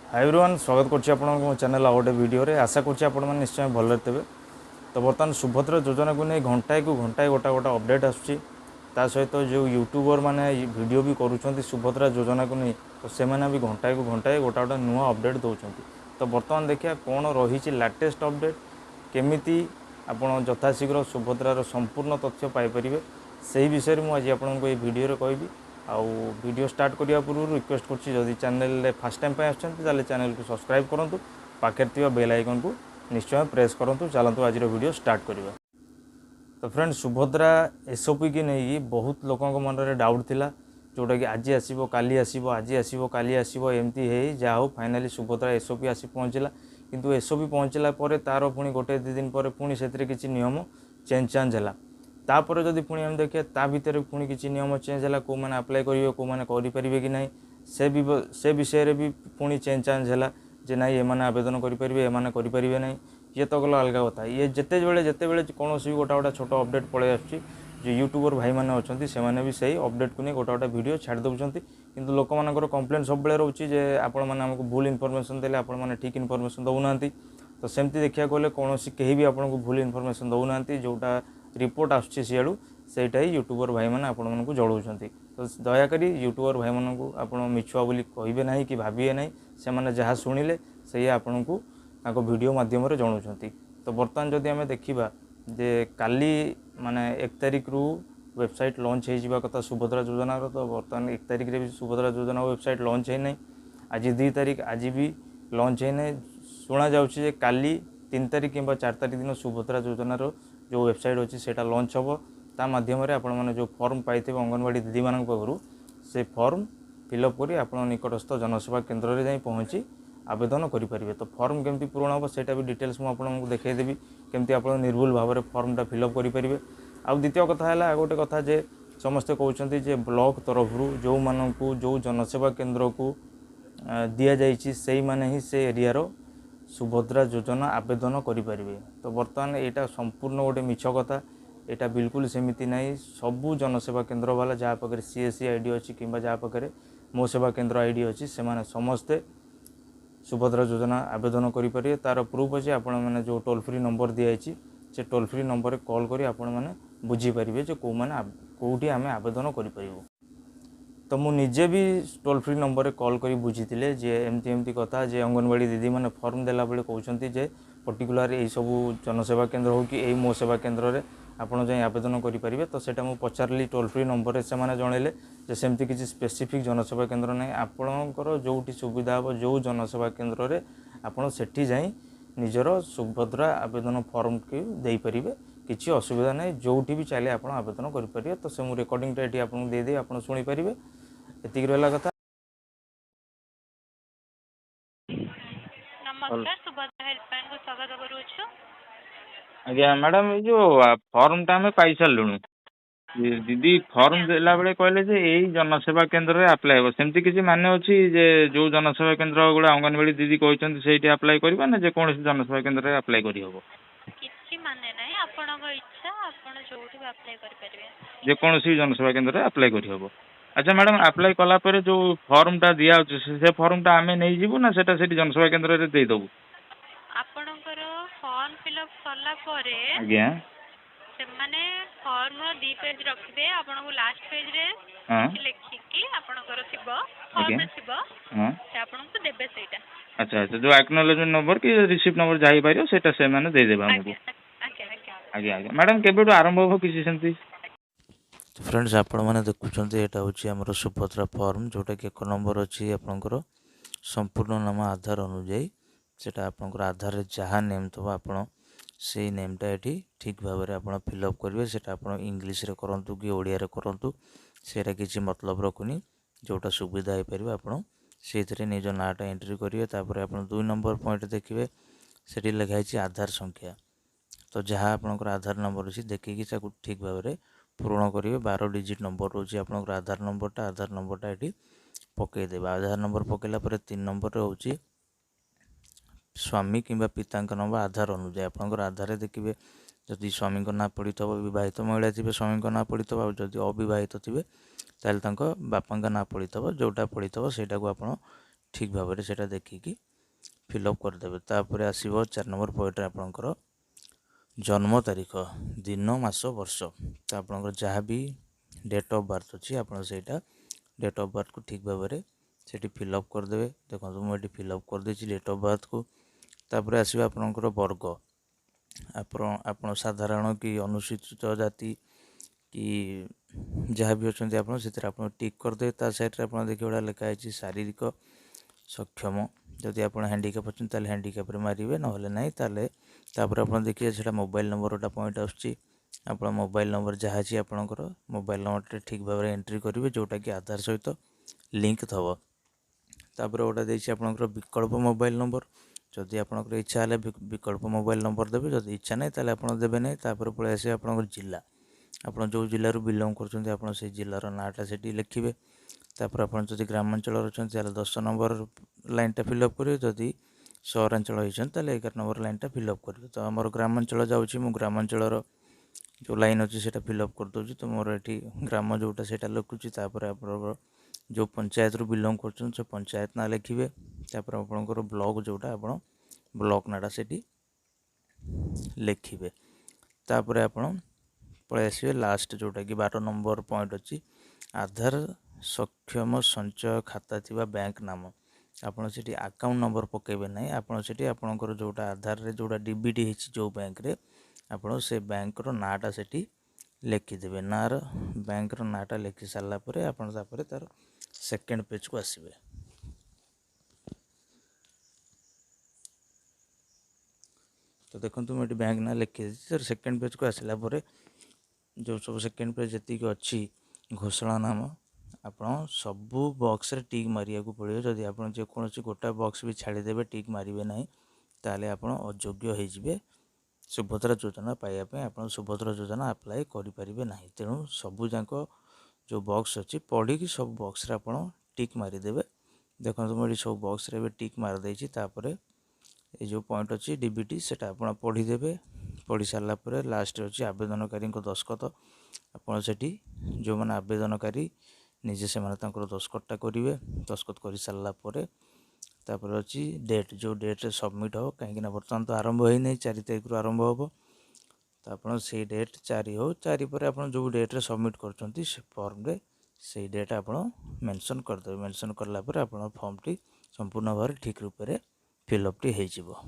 Hi everyone स्वागत करछि आपन को चैनल आ गोटे वीडियो रे आशा करछि आपन मन निश्चय भल रहते। तो बर्तमान सुभद्रा योजना को नहीं घंटाए गोटा गोटा अपडेट आसुछि ता सहित जो यूट्यूबर माने वीडियो भी करूछंती सुभद्रा योजना को नहीं तो से माने भी घंटाए गोटा गोटा नुआ अपडेट दउछंती। तो बर्तमान देखिया कौन रही लेटेस्ट अपडेट केमिति आपण यथाशीघ्र सुभद्रार संपूर्ण तथ्य पाई परिबे सेही विषय में आज आपको ये वीडियो कहबी। आउ वीडियो स्टार्ट करने पूर्व रिक्वेस्ट करछि जदि चैनल फर्स्ट टाइम आसछन्ती चैनल को सब्सक्राइब करंतु पाखे थिबा बेल आइकन को निश्चय प्रेस करंतु। चलतु आज वीडियो स्टार्ट करबा। तो फ्रेंड सुभद्रा एसओपी की नहीं बहुत लोकों मन में डाउट थिला जोटा कि आज आसीबो काली आसीबो आज आसीबो काली आसीबो एमती हे जा हो फाइनाली सुभद्रा एसओपी आसी पहुँचला किंतु एसओपी पहुँचला परे तार पुणी गोटे दि दिन पर पुणी से किसी नियम चेंज है तापर जदि पुणी हम देखिए ता भितर पुणी किसी नियम चेंज है कौ मैंने अप्लाई करेंगे कौ मैंने करें कि नहीं से विषय भी पुणी चेंज है जे ना ये आवेदन करेंगे एमाने करें नहीं ये तो गला अलग कथा। ये जिते बड़े कौन भी गोटा गोटा छोट अपडेट पलि आसुच्छी जो यूट्यूबर भाई मैंने अच्छा से मैंने भी सही अपडेट को नहीं गोटा गोटा वीडियो छाड़ दौरान किंतु लोक मानकर कंप्लेंट सब बेले रोचे जे आपण मैंने आमको भूल इनफॉरमेशन देले आपण मैंने ठीक इनफॉरमेशन दौना। तो सेमती देखा गले कौन कहीं भी आपको भूल इनफॉरमेशन दौना जोटा रिपोर्ट आसुच्छी सियाड़ू सेटा ही यूट्यूबर भाई मैंने आपण मानक जड़ाउछंती। तो दयाकोरी यूट्यूबर भाई मानक आपण मिछुआ बोली कहिबे नहीं कि भाबिए नहीं से माने जहाँ शुणिले से आपण को वीडियो माध्यम जनाऊँच। तो बर्तमान जदि आम देखा जे काली माने 1 तारिख रु वेबसाइट लॉन्च हो कथा सुभद्रा योजनार तो बर्तमान 1 तारिख रे भी सुभद्रा योजना वेबसाइट लॉन्च है नहीं। आज 2 तारिख आज भी लॉन्च है नहीं शुणा जाऊँगी काली 3 तारिख कि 4 तारिख दिन सुभद्रा योजनार जो वेबसाइट अच्छी से लॉन्च हम ता माध्यम आपण मैंने जो फॉर्म पाई अंगनवाड़ी दीदी मान पाखु से फॉर्म फिलअप कर आप निकटस्थ जनसेवा केन्द्र में जाई पहुँची आवेदन करेंगे। तो फॉर्म केमती पूरण हम सेटा भी डिटेल्स मुझे देखईदेवी केमती आप निर्भुल भाव में फॉर्मटा फिलअप करेंगे। आउ द्वितीय कथा है गोटे कथा जे समस्ते कहते जे ब्लॉक तरफ जो मानू जो जनसेवा केन्द्र को दि जाइए से मैंने ही से एरियार सुभद्रा योजना आवेदन करेंगे। तो बर्तमान यहाँ संपूर्ण गोटे मिछ कथा यहाँ बिल्कुल सेमती नहीं सबू जनसेवा केन्द्र वाला जहाँ पाखे सीएससी आईडी अच्छी कि जहाँ पाखे मो सेवा केन्द्र आईडी अच्छी से माने समस्ते सुभद्रा योजना आवेदन करेंगे। तार प्रूफ अच्छे आपण मैंने जो टोल फ्री नंबर दिखाई से टोल फ्री नंबर कॉल करी आपण मैंने बुझीपारे जो कौ मैंने कौटी आम आवेदन करूँ। तो मु निजे भी टोल फ्री नंबर रे कॉल करी बुझीतिले जे एमती एमती कथा जे अंगनवाड़ी दीदी मैंने फॉर्म देला बेले कहउछंती जे पर्टिकुलर यही सब जनसेवा केन्द्र हो कि यही मो सेवा केन्द्र रे आपण जाई आवेदन करेंगे। तो सेटा मु पचारली टोल फ्री नंबर रे से माने जनइले जे सेमती किसी स्पेसिफिक जनसेवा केन्द्र नहीं आपणकर जोटी सुविधा हो जो जनसेवा केन्द्र रे आपण सेठी जाई निजर सुभद्रा आवेदन फॉर्म के दे परिबे किसी असुविधा नहीं जोटी भी चले आप आवेदन करेंगे। तो से मुझे रेकर्डिंगटा ये आपको देदे आप शुणी पारे एति रहा कथा। नमस्कार सुभद्रा हेल्पलाइन को स्वागत करूछु। आज्ञा मैडम ये जो फॉर्मटा आम पाई सारूँ दीदी फॉर्म देला बेले कहले जे यही जनसेवा केन्द्र रे अप्लाई हो सेमती किसी माने अछि जे जो जनसेवा केन्द्र गुड़ा अंगनवाड़ी दीदी कहते से अप्लाई करबा ना जे कौन जनसेवा केन्द्र रे अप्लाई करि हबो किछि माने नाही आपणक इच्छा आपण जोठी अप्लाई करि परिबे जे कौन जनसेवा केन्द्र रे अप्लाई करि हबो। अच्छा मैडम अप्लाई कला पर जो फॉर्मटा दिया से फॉर्मटा आमे नहीं जीवु ना सेटा सेठी जनसेवा केन्द्र रे दे दबु आपणकर फॉर्म फिलअप करला परे आज्ञा से माने फॉर्म 2 पेज रखबे आपणको लास्ट पेज रे हां लिखिकी आपणकर थिबो फॉर्म थिबो हां से आपणको देबे सेटा। अच्छा अच्छा जो एक्नॉलेजमेंट नंबर कि रिसीप्ट नंबर जाई पारियो सेटा से माने दे देबा हमको। आज्ञा आज्ञा मैडम केबेटो आरंभ हो किसी सेमती। तो फ्रेंड्स आपण मैंने देखुं यहाँ हूँ आम सुभद्रा फॉर्म जोटा कि 1 नंबर अच्छी आपंकर संपूर्ण नाम आधार अनुजाई सेटा आपंकर आधार रे जहाँ नेम थो आप से नेमटा ये ठीक भाव में आप फिलअप करेंगे सेटा आप इंग्लीश रे करंतु कि ओडिया रे करंतु सेटा किसी मतलब रखुनी जोटा सुविधा हो पार आप से निज नाटा एंट्री करेंगे। तापर आप 2 नंबर पॉइंट देखिए सेठी लिखाई आधार संख्या तो जहाँ आपंकर आधार नंबर अच्छी देखिकी ठीक भाव में पूरण करेंगे 12 डिजिट नंबर रोचे आपंकर आधार नंबरटा ये पकईदेवे। आधार नंबर पकईला 3 नंबर रोचे स्वामी किंबा पिता नाम आधार अनुजाई आपंकर आधार देखिए जदि स्वामी ना पड़ी थो बहित महिला थे स्वामी ना पड़ी थो जदि अविवाहित थे बापा ना पड़ी थो जोटा पड़ी थो सेटा को आप ଠିକ୍ ଭାବରେ ସେଇଟା ଦେଖିକି ଫିଲ୍ଅପ୍ କରିଦେବେ। ତାପରେ ଆସିବ 4 ନମ୍ବର ପଏଣ୍ଟରେ ଆପଣଙ୍କର ଜନ୍ମ ତାରିଖ, ଦିନ, ମାସ, ବର୍ଷ। ତ ଆପଣଙ୍କର ଯାହା ବି ଡେଟ୍ ଅଫ୍ ବାର୍ଥ ଅଛି ଆପଣ ସେଇଟା ଡେଟ୍ ଅଫ୍ ବାର୍ଥକୁ ଠିକ୍ ଭାବରେ ସେଠି ଫିଲ୍ଅପ୍ କରିଦେବେ। ଦେଖନ୍ତୁ ମୁଁ ଏଠି ଫିଲ୍ଅପ୍ କରିଦେଇଛି ଡେଟ୍ ଅଫ୍ ବାର୍ଥକୁ। ତାପରେ ଆସିବ ଆପଣଙ୍କର ବର୍ଗ। ଆପଣ ସାଧାରଣ କି ଅନୁସୂଚିତ ଜାତି କି ଯାହା ବି ଅଛନ୍ତି ଆପଣ ସେଥିରେ ଆପଣ ଟିକ୍ କରିଦେବେ। ତା ସାଇଡ଼୍ରେ ଆପଣ ଦେଖିବେ ଗୁଡ଼ା ଲେଖା ହେଇଛି ଶାରୀରିକ ସକ୍ଷମ। ଯଦି ଆପଣ ହ୍ୟାଣ୍ଡିକ୍ୟାପ୍ ଅଛନ୍ତି ତାହେଲେ ହ୍ୟାଣ୍ଡିକ୍ୟାପ୍ରେ ମାରିବେ, ନହେଲେ ନାହିଁ ତାହେଲେ ତାପରେ ଆପଣ ଦେଖିବେ ସେଇଟା ମୋବାଇଲ୍ ନମ୍ବର ଗୋଟେ ପଏଣ୍ଟ ଆସୁଛି। ଆପଣ ମୋବାଇଲ୍ ନମ୍ବର ଯାହା ଅଛି ଆପଣଙ୍କର ମୋବାଇଲ୍ ନମ୍ବରଟେ ଠିକ୍ ଭାବରେ ଏଣ୍ଟ୍ରି କରିବେ, ଯେଉଁଟାକି ଆଧାର ସହିତ ଲିଙ୍କ୍ ଥିବ। ତାପରେ ଗୋଟେ ଦେଇଛି ଆପଣଙ୍କର ବିକଳ୍ପ ମୋବାଇଲ୍ ନମ୍ବର। ଯଦି ଆପଣଙ୍କର ଇଚ୍ଛା ହେଲେ ବିକଳ୍ପ ମୋବାଇଲ୍ ନମ୍ବର ଦେବେ, ଯଦି ଇଚ୍ଛା ନାହିଁ ତାହେଲେ ଆପଣ ଦେବେ ନାହିଁ। ତାପରେ ପଳେଇ ଆସିବେ ଆପଣଙ୍କର ଜିଲ୍ଲା। ଆପଣ ଯେଉଁ ଜିଲ୍ଲାରୁ ବିଲଙ୍ଗ କରୁଛନ୍ତି ଆପଣ ସେଇ ଜିଲ୍ଲାର ନାଁଟା ସେଠି ଲେଖିବେ। ତାପରେ ଆପଣ ଯଦି ଗ୍ରାମାଞ୍ଚଳରେ ଅଛନ୍ତି ତାହେଲେ 10 ନମ୍ବର ଲାଇନ୍ଟା ଫିଲ୍ଅପ୍ କରିବେ, ଯଦି ସହରାଞ୍ଚଳ ହେଇଛନ୍ତି ତାହେଲେ 11 ନମ୍ବର ଲାଇନ୍ଟା ଫିଲ୍ଅପ୍ କରିବେ। ତ ଆମର ଗ୍ରାମାଞ୍ଚଳ ଯାଉଛି, ମୁଁ ଗ୍ରାମାଞ୍ଚଳର ଯେଉଁ ଲାଇନ୍ ଅଛି ସେଇଟା ଫିଲ୍ଅପ୍ କରିଦେଉଛି। ତ ମୋର ଏଠି ଗ୍ରାମ ଯେଉଁଟା ସେଇଟା ଲେଖୁଛି। ତାପରେ ଆପଣଙ୍କର ଯେଉଁ ପଞ୍ଚାୟତରୁ ବିଲଙ୍ଗ କରୁଛନ୍ତି ସେ ପଞ୍ଚାୟତ ନାଁ ଲେଖିବେ। ତାପରେ ଆପଣଙ୍କର ବ୍ଲକ୍ ଯେଉଁଟା ଆପଣ ବ୍ଲକ୍ ନାଁଟା ସେଠି ଲେଖିବେ। ତାପରେ ଆପଣ ପଳେଇ ଆସିବେ ଲାଷ୍ଟ ଯେଉଁଟାକି 12 ନମ୍ବର ପଏଣ୍ଟ ଅଛି, ଆଧାର ସକ୍ଷମ ସଞ୍ଚୟ ଖାତା ଥିବା ବ୍ୟାଙ୍କ ନାମ। ଆପଣ ସେଠି ଆକାଉଣ୍ଟ ନମ୍ବର ପକାଇବେ ନାହିଁ, ଆପଣ ସେଠି ଆପଣଙ୍କର ଯେଉଁଟା ଆଧାରରେ ଯେଉଁଟା ଡିବିଟି ହେଇଛି ଯେଉଁ ବ୍ୟାଙ୍କରେ ଆପଣ ସେ ବ୍ୟାଙ୍କର ନାଁଟା ସେଠି ଲେଖିଦେବେ। ବ୍ୟାଙ୍କର ନାଁଟା ଲେଖି ସାରିଲା ପରେ ଆପଣ ତାପରେ ତା'ର ସେକେଣ୍ଡ ପେଜ୍କୁ ଆସିବେ। ତ ଦେଖନ୍ତୁ ମୁଁ ଏଠି ବ୍ୟାଙ୍କ ନାଁ ଲେଖିଦେଇଛି। ତା'ର ସେକେଣ୍ଡ ପେଜ୍କୁ ଆସିଲା ପରେ ଯେଉଁ ସବୁ ସେକେଣ୍ଡ ପେଜ୍ ଯେତିକି ଅଛି ଘୋଷଣା ନାମ, ଆପଣ ସବୁ ବକ୍ସରେ ଟିକ୍ ମାରିବାକୁ ପଡ଼ିବ। ଯଦି ଆପଣ ଯେକୌଣସି ଗୋଟା ବକ୍ସ ବି ଛାଡ଼ିଦେବେ ଟିକ୍ ମାରିବେ ନାହିଁ ତାହେଲେ ଆପଣ ଅଯୋଗ୍ୟ ହେଇଯିବେ। ସୁଭଦ୍ରା ଯୋଜନା ପାଇବା ପାଇଁ ଆପଣ ସୁଭଦ୍ରା ଯୋଜନା ଆପ୍ଲାଏ କରିପାରିବେ ନାହିଁ। ତେଣୁ ସବୁଯାକ ଯେଉଁ ବକ୍ସ ଅଛି ପଢ଼ିକି ସବୁ ବକ୍ସରେ ଆପଣ ଟିକ୍ ମାରିଦେବେ। ଦେଖନ୍ତୁ ମୁଁ ଏଠି ସବୁ ବକ୍ସରେ ଏବେ ଟିକ୍ ମାରିଦେଇଛି। ତାପରେ ଏ ଯେଉଁ ପଏଣ୍ଟ ଅଛି ଡିବିଟି ସେଇଟା ଆପଣ ପଢ଼ିଦେବେ। ପଢ଼ି ସାରିଲା ପରେ ଲାଷ୍ଟରେ ଅଛି ଆବେଦନକାରୀଙ୍କ ଦସ୍ତଖତ। ଆପଣ ସେଠି ଯେଉଁମାନେ ଆବେଦନକାରୀ ନିଜେ ସେମାନେ ତାଙ୍କର ଦସ୍ତଖତଟା କରିବେ। ଦସ୍ତଖତ କରିସାରିଲା ପରେ ତାପରେ ଅଛି ଡେଟ୍, ଯେଉଁ ଡେଟ୍ରେ ସବମିଟ୍ ହେବ। କାହିଁକିନା ବର୍ତ୍ତମାନ ତ ଆରମ୍ଭ ହେଇନାହିଁ, 4 ତାରିଖରୁ ଆରମ୍ଭ ହେବ। ତ ଆପଣ ସେଇ ଡେଟ୍ 4 ହେଉ, 4 ପରେ ଆପଣ ଯେଉଁ ଡେଟ୍ରେ ସବମିଟ୍ କରୁଛନ୍ତି ସେ ଫର୍ମରେ ସେଇ ଡେଟ୍ ଆପଣ ମେନସନ୍ କରିଦେବେ। ମେନସନ୍ କଲା ପରେ ଆପଣ ଫର୍ମଟି ସମ୍ପୂର୍ଣ୍ଣ ଭାବରେ ଠିକ୍ ରୂପରେ ଫିଲ୍ଅପ୍ଟି ହେଇଯିବ।